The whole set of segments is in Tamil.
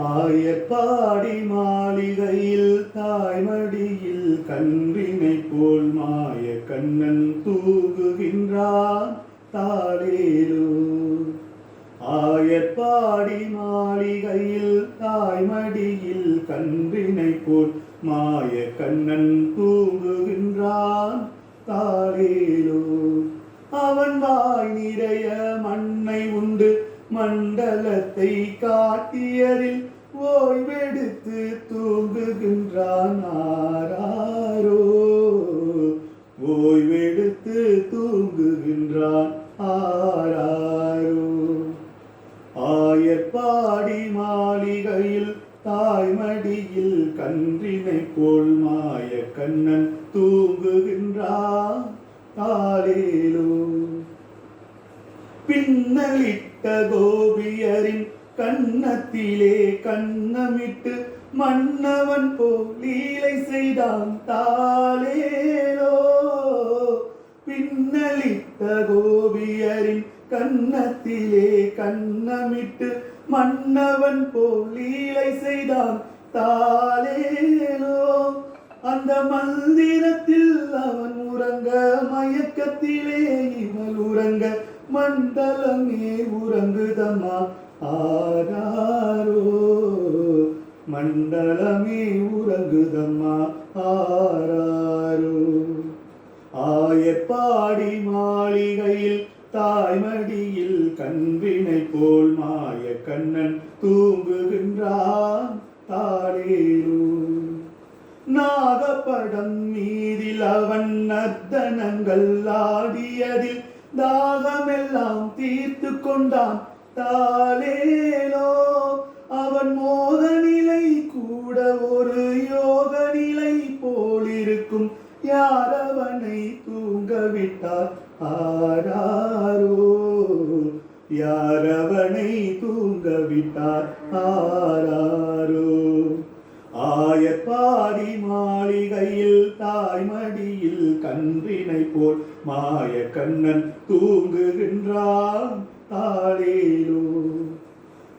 ஆயப்பாடி மாளிகையில் தாய்மடியில் கன்றினை போல் மாய கண்ணன் தூங்குகின்றான் தாளேலோ. ஆயப்பாடி மாளிகையில் தாய்மடியில் கன்றினை போல் மாய கண்ணன் தூங்குகின்றான் தாளேலோ. அவன் வாய் நிறைய மண்ணை உண்டு மண்டலத்தை காட்டியதில் ஓய்வெடுத்து தூங்குகின்றான் ஆராரோ. ஓய்வெடுத்து தூங்குகின்றான் ஆராரோ. ஆயப்பாடி மாளிகையில் தாய்மடியில் கன்றினை போல் மாய கண்ணன் தூங்குகின்றான் தாளேலோ. பின்னலிட்ட கோபியரின் கன்னத்திலே கன்னமிட்டு மன்னவன் போல் லீலை செய்தான் தாளேலோ. பின்னலிட்ட கோபியரின் கன்னத்திலே கன்னமிட்டு மன்னவன் போல் லீலை செய்தான் தாளேலோ. அந்த மந்திரத்தில் அவன் உறங்க மயக்கத்திலே இவள் உறங்க மண்டலமே உறங்குதம்மா ஆராரோ. மண்டலமே உறங்குதம்மா ஆராரோ. ஆயப்பாடி மாளிகையில் தாய்மடியில் கன்றினை போல் மாய கண்ணன் தூங்குகின்றான் தாளேலோ. நாகப்படம் மீதில் அவன் நர்த்தனங்கள் ஆடியதில் தாகமெல்லாம் தீர்த்து கொண்டான் தாளேலோ. அவன் மோக நிலை கூட ஒரு யோக நிலை போலிருக்கும். யார் அவனை தூங்கவிட்டார் ஆராரோ. யார் அவனை தூங்கவிட்டார் ஆராரோ. ஆயப்பாடி மாளிகையில் தாய்மடியில் கன்றினை போல் மாய கண்ணன் தூங்குகின்றான் தாளேலோ.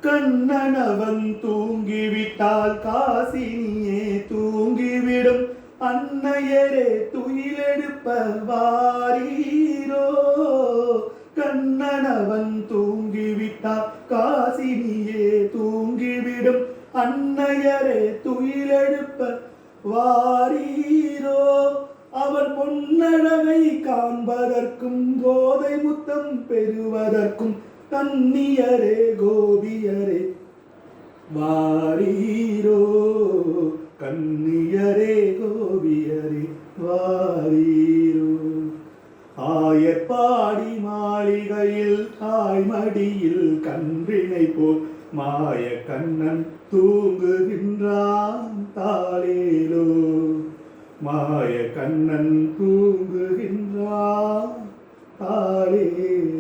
கண்ணனவன் தூங்கிவிட்டால் காசினியே தூங்கிவிடும். அன்னையரே துயிலெடுப்ப வாரீரோ. கண்ணனவன் தூங்கிவிட்டால் காசினியே தூங்கிவிடும். அன்னையரே துயிலெடுப்ப வாரீரோ. அவர் பொன்னழகை காண்பதற்கும் கோதை முத்தம் பெறுவதற்கும் கன்னியரே கோபியரே வாரீரோ. கன்னியரே கோபியரே வாரீரோ. ஆயப்பாடி மாளிகையில் தாய்மடியில் கன்றினை போல் மாய கண்ணன் தூங்குகின்றான் தாளேலோ. மாய கண்ணன் தூங்குகின்றான் தாளேலோ.